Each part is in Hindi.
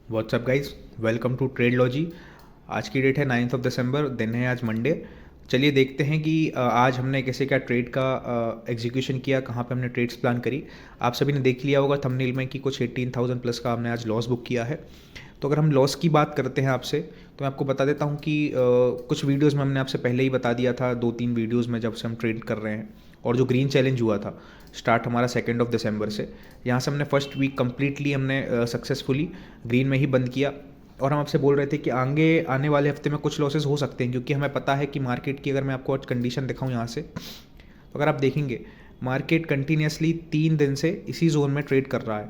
WhatsApp guys, welcome to Tradelogy. आज की डेट है 9 दिसंबर, दिन है आज मंडे। चलिए देखते हैं कि आज हमने कैसे क्या ट्रेड का एग्जीक्यूशन किया, कहाँ पे हमने ट्रेड्स प्लान करी। आप सभी ने देख लिया होगा थंबनेल में कि कुछ 18,000 प्लस का हमने आज लॉस बुक किया है। तो अगर हम लॉस की बात करते हैं आपसे, तो मैं आपको बता देता हूँ कि कुछ वीडियोज़ में हमने आपसे पहले ही बता दिया था, 2-3 वीडियोज़ में जब से हम ट्रेड कर रहे हैं। और जो ग्रीन चैलेंज हुआ था स्टार्ट हमारा 2 दिसंबर से, यहाँ से हमने फर्स्ट वीक कम्प्लीटली हमने सक्सेसफुली ग्रीन में ही बंद किया। और हम आपसे बोल रहे थे कि आगे आने वाले हफ्ते में कुछ लॉसेस हो सकते हैं, क्योंकि हमें पता है कि मार्केट की, अगर मैं आपको आज कंडीशन दिखाऊं यहाँ से, तो अगर आप देखेंगे मार्केट कंटिन्यूसली 3 दिन से इसी जोन में ट्रेड कर रहा है।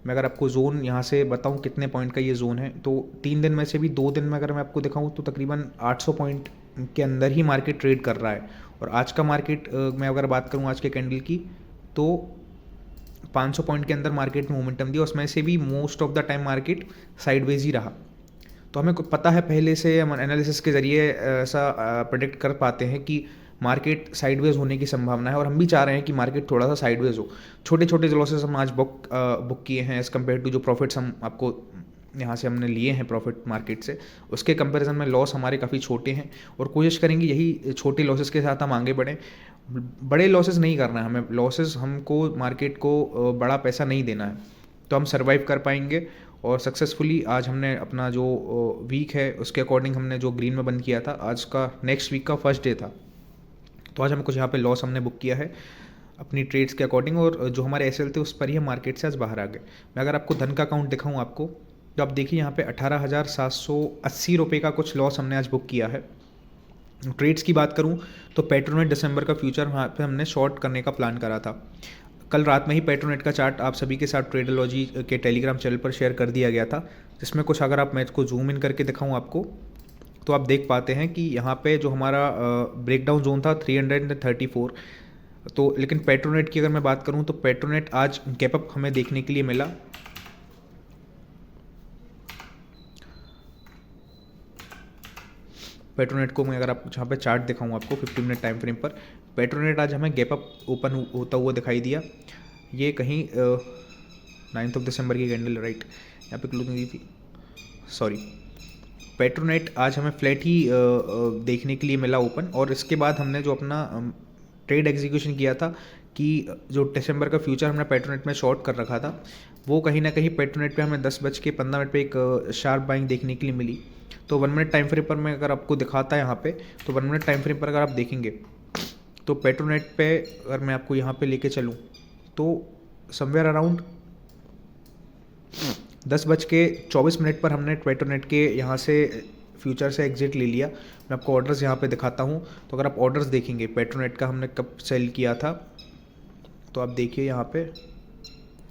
मैं अगर आपको जोन यहाँ से बताऊँ कितने पॉइंट का ये जोन है, तो 3 दिन में से भी 2 दिन में अगर मैं आपको दिखाऊँ तो तकरीबन 800 पॉइंट के अंदर ही मार्केट ट्रेड कर रहा है। और आज का मार्केट मैं अगर बात करूँ आज के कैंडल की, तो 500 पॉइंट के अंदर मार्केट में मोमेंटम दिया, उसमें से भी most of the time market sideways ही रहा। तो हमें पता है पहले से, हम एनालिसिस के ज़रिए ऐसा प्रेडिक्ट कर पाते हैं कि मार्केट साइडवेज होने की संभावना है, और हम भी चाह रहे हैं कि मार्केट थोड़ा सा साइडवेज हो। छोटे छोटे लॉसेस हम आज बुक किए हैं एज़ कम्पेयर टू जो प्रॉफिट्स हम आपको यहाँ से हमने लिए हैं प्रॉफिट मार्केट से, उसके कंपैरिजन में लॉस हमारे काफ़ी छोटे हैं। और कोशिश करेंगे यही छोटे लॉसेस के साथ हम आगे बढ़ें। बड़े लॉसेस नहीं करना है हमें, लॉसेस हमको मार्केट को बड़ा पैसा नहीं देना है, तो हम सर्वाइव कर पाएंगे। और सक्सेसफुली आज हमने अपना जो वीक है उसके अकॉर्डिंग हमने जो ग्रीन में बंद किया था, आज का नेक्स्ट वीक का फर्स्ट डे था, तो आज हमें कुछ यहाँ पे लॉस हमने बुक किया है अपनी ट्रेड्स के अकॉर्डिंग। और जो हमारे एसएल थे उस पर ही हम मार्केट से आज बाहर आ गए। मैं अगर आपको धन का अकाउंट दिखाऊँ आपको, तो आप देखिए यहाँ पे 18,780 रुपये का कुछ लॉस हमने आज बुक किया है। ट्रेड्स की बात करूँ तो पेट्रोनेट दिसंबर का फ्यूचर वहाँ पे हमने शॉर्ट करने का प्लान करा था। कल रात में ही पेट्रोनेट का चार्ट आप सभी के साथ ट्रेडोलॉजी के टेलीग्राम चैनल पर शेयर कर दिया गया था, जिसमें कुछ, अगर आप मैं इसको जूम इन करके दिखाऊँ आपको, तो आप देख पाते हैं कि यहाँ पे जो हमारा ब्रेकडाउन जोन था 334। तो लेकिन पेट्रोनेट की अगर मैं बात करूँ तो पेट्रोनेट आज गैपअप हमें देखने के लिए मिला। पेट्रोनेट को मैं अगर आप जहाँ पे चार्ट दिखाऊँ आपको 15 मिनट टाइम फ्रेम पर, पेट्रोनेट आज हमें गैप अप ओपन होता हुआ दिखाई दिया। ये कहीं 9 दिसंबर की कैंडल, राइट, यहाँ पे क्लोजिंग दी थी, सॉरी। पेट्रोनेट आज हमें फ्लैट ही देखने के लिए मिला ओपन। और इसके बाद हमने जो अपना ट्रेड एग्जीक्यूशन किया था कि जो दिसंबर का फ्यूचर हमने पेट्रोनेट में शॉर्ट कर रखा था, वो कहीं ना कहीं पेट्रोनेट पे हमें 10:15 पे एक शार्प बाइंग देखने के लिए मिली। तो 1 मिनट टाइम फ्रेम पर मैं अगर आपको दिखाता है यहाँ पे, तो 1 मिनट टाइम फ्रेम पर अगर आप देखेंगे तो पेट्रोनेट पे अगर मैं आपको यहाँ पे लेके चलूँ, तो समवेयर अराउंड 10:24 पर हमने पेट्रोनेट के यहाँ से फ्यूचर से एग्जिट ले लिया। मैं आपको ऑर्डर्स यहाँ पे दिखाता हूँ। तो अगर आप ऑर्डर्स देखेंगे पेट्रोनेट का हमने कब सेल किया था, तो आप देखिए यहाँ पे,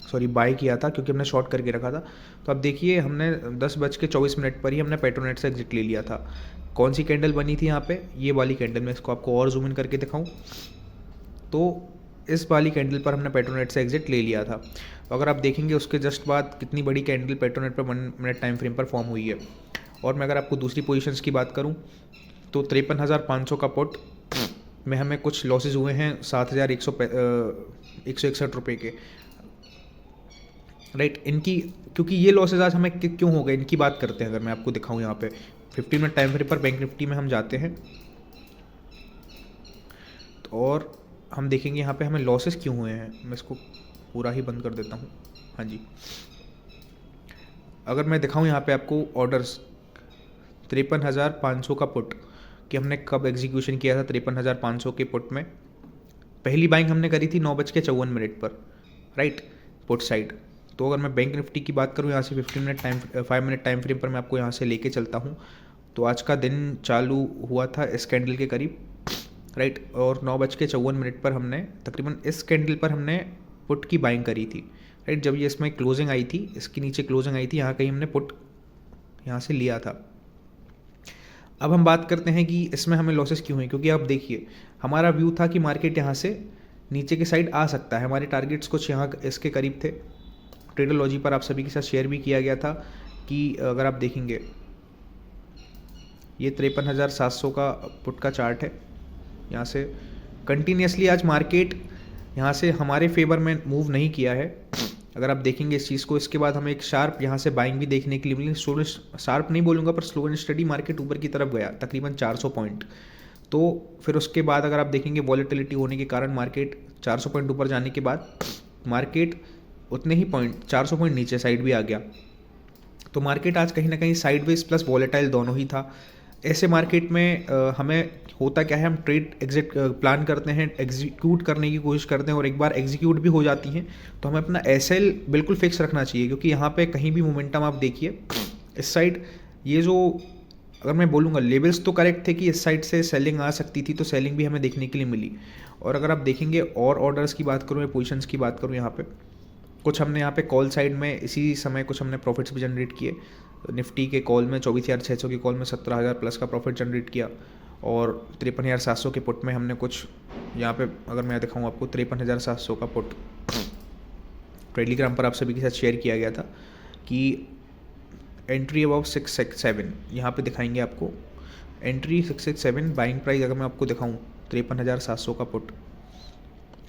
सॉरी बाय किया था क्योंकि हमने शॉर्ट करके रखा था। तो आप देखिए हमने 10:24 पर ही हमने पेट्रोनेट से एग्जिट ले लिया था। कौन सी कैंडल बनी थी यहाँ पे, ये वाली कैंडल, मैं इसको आपको और जूम इन करके दिखाऊँ, तो इस वाली कैंडल पर हमने पेट्रोनेट से एग्जिट ले लिया था। तो अगर आप देखेंगे उसके जस्ट बाद कितनी बड़ी कैंडल पेट्रोनेट पर 1 मिनट टाइम फ्रेम पर फॉर्म हुई है। और मैं अगर आपको दूसरी पोजीशंस की बात करूं, तो 53,500 का पुट में हमें कुछ लॉसेज हुए हैं 7,161 रुपये के, राइट। इनकी, क्योंकि ये लॉसेज आज हमें क्यों हो गए, इनकी बात करते हैं। अगर मैं आपको दिखाऊं यहाँ पे 15 मिनट टाइम फ्रेम पर बैंक निफ्टी में हम जाते हैं, तो और हम देखेंगे यहाँ पे हमें लॉसेस क्यों हुए हैं। मैं इसको पूरा ही बंद कर देता हूँ, हाँ जी। अगर मैं दिखाऊँ यहाँ पे आपको ऑर्डर्स 53,500 का पुट कि हमने कब एग्जीक्यूशन किया था 53,500 के पुट में। पहली बाइंग हमने करी थी 9:54 पर, राइट, पुट साइड। तो अगर मैं बैंक निफ्टी की बात करूँ यहाँ से 5 मिनट टाइम फ्रेम पर मैं आपको यहाँ से लेके चलता हूँ, तो आज का दिन चालू हुआ था इस कैंडल के करीब, राइट। और 9:54 पर हमने तकरीबन इस कैंडल पर हमने पुट की बाइंग करी थी, राइट। जब ये इसमें क्लोजिंग आई थी, इसके नीचे क्लोजिंग आई थी, यहाँ कहीं हमने पुट यहाँ से लिया था। अब हम बात करते हैं कि इसमें हमें लॉसेस क्यों हैं, क्योंकि आप देखिए हमारा व्यू था कि मार्केट यहाँ से नीचे की साइड आ सकता है। हमारे टारगेट्स कुछ यहाँ इसके करीब थे। ट्रेडोलॉजी पर आप सभी के साथ शेयर भी किया गया था कि अगर आप देखेंगे ये 53,700 का पुट का चार्ट है। यहाँ से कंटिन्यूसली आज मार्केट यहाँ से हमारे फेवर में मूव नहीं किया है। अगर आप देखेंगे इस चीज़ को, इसके बाद हमें एक शार्प यहाँ से बाइंग भी देखने के लिए मिली। स्लो, शार्प नहीं बोलूँगा पर स्लो एंड स्टडी मार्केट ऊपर की तरफ गया तकरीबन 400 पॉइंट। तो फिर उसके बाद अगर आप देखेंगे वॉलेटिलिटी होने के कारण मार्केट 400 पॉइंट ऊपर जाने के बाद मार्केट उतने ही पॉइंट 400 पॉइंट नीचे साइड भी आ गया। तो मार्केट आज कहीं ना कहीं साइडवेज प्लस वॉलेटाइल दोनों ही था। ऐसे मार्केट में हमें होता क्या है, हम ट्रेड एग्जिट प्लान करते हैं, एग्जीक्यूट करने की कोशिश करते हैं और एक बार एग्जीक्यूट भी हो जाती हैं तो हमें अपना एसएल बिल्कुल फिक्स रखना चाहिए, क्योंकि यहाँ पे कहीं भी मोमेंटम आप देखिए इस साइड, ये जो अगर मैं बोलूँगा लेवल्स तो करेक्ट थे कि इस साइड से सेलिंग आ सकती थी, तो सेलिंग भी हमें देखने के लिए मिली। और अगर आप देखेंगे और ऑर्डर्स की बात करूँ या पोजिशंस की बात करूँ, यहाँ पे कुछ हमने यहाँ पे कॉल साइड में इसी समय कुछ हमने प्रॉफिट्स भी जनरेट किए। निफ्टी के कॉल में 24,600 के कॉल में 17,000 प्लस का प्रॉफिट जनरेट किया और 53,700 के पुट में हमने कुछ यहाँ पे अगर मैं दिखाऊँ आपको 53,700 का पुट टेलीग्राम पर आप सभी के साथ शेयर किया गया था कि एंट्री अबाउ 667 यहाँ पे दिखाएंगे आपको। एंट्री 667, बाइंग प्राइस अगर मैं आपको दिखाऊँ 53,700 का पुट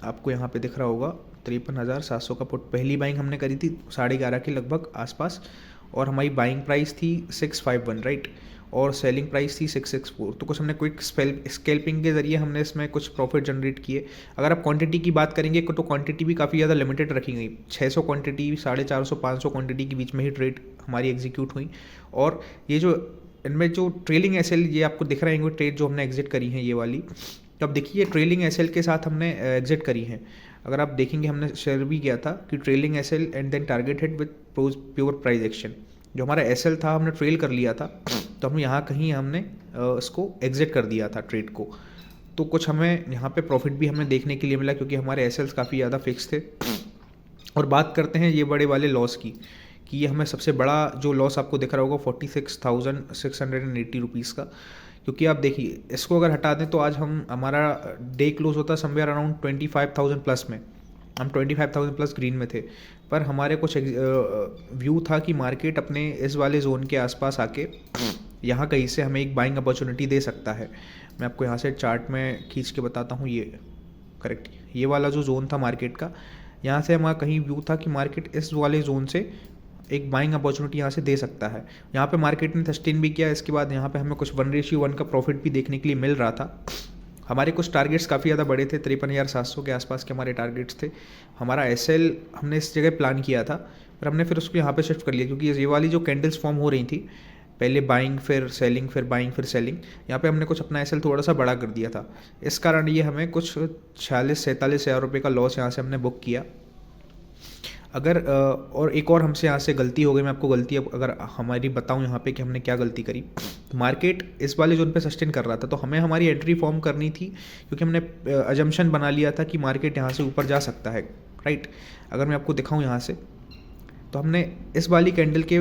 आपको यहाँ पे दिख रहा होगा। 53,700 का पुट पहली बाइंग हमने करी थी 11:30 के लगभग आसपास और हमारी बाइंग प्राइस थी 651 राइट, और सेलिंग प्राइस थी 664। तो कुछ हमने क्विक स्कैल्पिंग के ज़रिए हमने इसमें कुछ प्रॉफिट जनरेट किए। अगर आप क्वांटिटी की बात करेंगे तो क्वांटिटी भी काफ़ी ज़्यादा लिमिटेड रखी गई, 600 क्वांटिटी, 450-500 क्वांटिटी के बीच में ही ट्रेड हमारी एग्जीक्यूट हुई। और ये जो इनमें जो ट्रेलिंग एसएल ये आपको दिख रहे हैं ट्रेड जो हमने एग्जिट करी हैं ये वाली, तो अब देखिए ट्रेलिंग एसएल के साथ हमने एग्जिट करी हैं। अगर आप देखेंगे हमने शेयर भी किया था कि trailing SL and then target hit with pure price action. जो हमारा एसएल था हमने ट्रेल कर लिया था, तो हम यहाँ कहीं हमने इसको एग्जिट कर दिया था ट्रेड को। तो कुछ हमें यहाँ पे प्रॉफिट भी हमें देखने के लिए मिला क्योंकि हमारे एसएल्स काफ़ी ज़्यादा फिक्स थे। और बात करते हैं ये बड़े वाले लॉस की, कि ये हमें सबसे बड़ा जो लॉस आपको दिख रहा होगा 46,680 रुपीज़ का, क्योंकि आप देखिए इसको अगर हटा दें तो आज हमारा डे क्लोज होता समवेयर अराउंड 25,000 प्लस में, हम 25,000 प्लस ग्रीन में थे। पर हमारे कुछ व्यू था कि मार्केट अपने इस वाले जोन के आसपास आके यहाँ कहीं से हमें एक बाइंग अपॉर्चुनिटी दे सकता है। मैं आपको यहाँ से चार्ट में खींच के बताता हूँ, ये करेक्ट ये वाला जो जोन था मार्केट का, यहाँ से हमारा कहीं व्यू था कि मार्केट इस वाले जोन से एक बाइंग अपॉर्चुनिटी यहाँ से दे सकता है। यहाँ पे मार्केट ने सस्टेन भी किया। इसके बाद यहाँ पे हमें कुछ 1:1 का प्रॉफिट भी देखने के लिए मिल रहा था। हमारे कुछ टारगेट्स काफ़ी ज़्यादा बड़े थे, 53,700 के आसपास के हमारे टारगेट्स थे। हमारा एसएल हमने इस जगह प्लान किया था, पर हमने फिर उसको यहाँ पे शिफ्ट कर लिया क्योंकि ये वाली जो कैंडल्स फॉर्म हो रही थी, पहले बाइंग फिर सेलिंग फिर बाइंग फिर सेलिंग, यहाँ पे हमने कुछ अपना एसएल थोड़ा सा बड़ा कर दिया था। इस कारण ये हमें कुछ 46-47 हज़ार रुपये का लॉस यहाँ से हमने बुक किया। अगर और एक और हमसे यहाँ से गलती हो गई, मैं आपको गलती अगर हमारी बताऊँ यहाँ पे कि हमने क्या गलती करी। मार्केट इस वाले जोन पे सस्टेन कर रहा था तो हमें हमारी एंट्री फॉर्म करनी थी क्योंकि हमने अजम्पशन बना लिया था कि मार्केट यहाँ से ऊपर जा सकता है राइट। अगर मैं आपको दिखाऊँ यहाँ से तो हमने इस वाली कैंडल के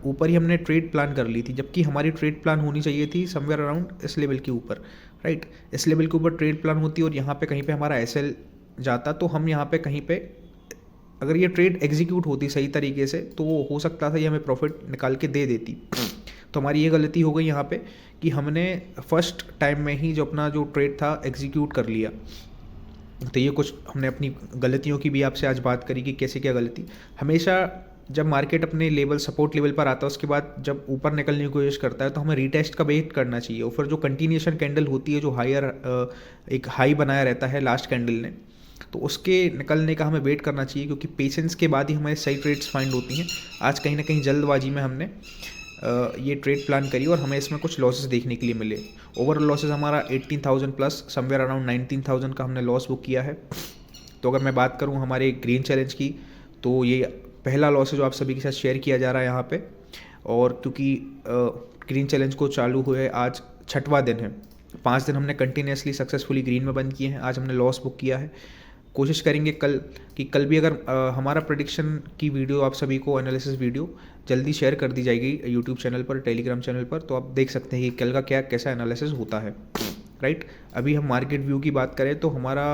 ऊपर ही हमने ट्रेड प्लान कर ली थी, जबकि हमारी ट्रेड प्लान होनी चाहिए थी समवेयर अराउंड इस लेवल के ऊपर राइट। इस लेवल के ऊपर ट्रेड प्लान होती और यहाँ पे कहीं पे हमारा एसएल जाता, तो हम यहाँ पे कहीं पे अगर ये ट्रेड एग्जीक्यूट होती सही तरीके से तो हो सकता था ये हमें प्रॉफिट निकाल के दे देती। तो हमारी ये गलती हो गई यहाँ पे कि हमने फर्स्ट टाइम में ही जो अपना जो ट्रेड था एग्जीक्यूट कर लिया। तो ये कुछ हमने अपनी गलतियों की भी आपसे आज बात करी कि कैसे क्या गलती। हमेशा जब मार्केट अपने लेवल सपोर्ट लेवल पर आता है उसके बाद जब ऊपर निकलने की कोशिश करता है तो हमें रीटेस्ट का वेट करना चाहिए। और फिर जो कंटिन्यूएशन कैंडल होती है जो हायर एक हाई बनाया रहता है लास्ट कैंडल ने, तो उसके निकलने का हमें वेट करना चाहिए क्योंकि पेशेंस के बाद ही हमारे सही ट्रेड्स फाइंड होती हैं। आज कहीं ना कहीं जल्दबाजी में हमने ये ट्रेड प्लान करी और हमें इसमें कुछ लॉसेस देखने के लिए मिले। ओवरऑल लॉसेस हमारा 18,000 प्लस समवेयर अराउंड 19,000 का हमने लॉस बुक किया है। तो अगर मैं बात करूँ हमारे ग्रीन चैलेंज की तो ये पहला लॉस है जो आप सभी के साथ शेयर किया जा रहा है यहाँ पे। और क्योंकि ग्रीन चैलेंज को चालू हुए आज 6वां दिन है, 5 दिन हमने कंटिन्यूसली सक्सेसफुली ग्रीन में बंद किए हैं। आज हमने लॉस बुक किया है। कोशिश करेंगे कल भी अगर हमारा प्रेडिक्शन की वीडियो आप सभी को एनालिसिस वीडियो जल्दी शेयर कर दी जाएगी यूट्यूब चैनल पर, टेलीग्राम चैनल पर, तो आप देख सकते हैं कि कल का कैसा एनालिसिस होता है राइट। अभी हम मार्केट व्यू की बात करें तो हमारा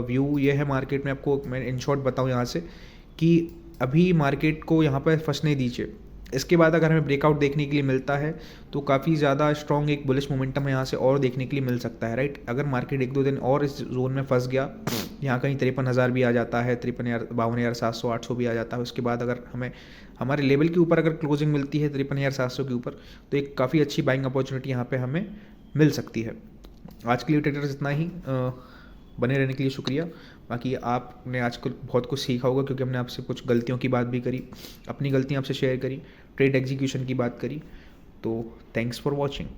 व्यू ये है मार्केट में, आपको मैं इन शॉर्ट बताऊँ यहाँ से कि अभी मार्केट को यहाँ पर फंसने दीजिए। इसके बाद अगर हमें ब्रेकआउट देखने के लिए मिलता है तो काफ़ी ज़्यादा स्ट्रॉन्ग एक बुलिश मोमेंटम यहाँ से और देखने के लिए मिल सकता है, राइट। अगर मार्केट 1-2 दिन और इस जोन में फंस गया, यहाँ कहीं 53,000 भी आ जाता है, 53,000, 52,700, 800 भी आ जाता है, उसके बाद अगर हमें हमारे लेवल के ऊपर अगर क्लोजिंग मिलती है 53,700 के ऊपर, तो एक काफ़ी अच्छी बाइंग अपॉर्चुनिटी यहाँ पे हमें मिल सकती है। आज के लिए ट्रेडर्स इतना ही। बने रहने के लिए शुक्रिया। बाकी आपने आज कल बहुत कुछ सीखा होगा, क्योंकि हमने आपसे कुछ गलतियों की बात भी करी, अपनी गलतियाँ आपसे शेयर करी, ट्रेड एग्जीक्यूशन की बात करी। तो थैंक्स फॉर वॉचिंग।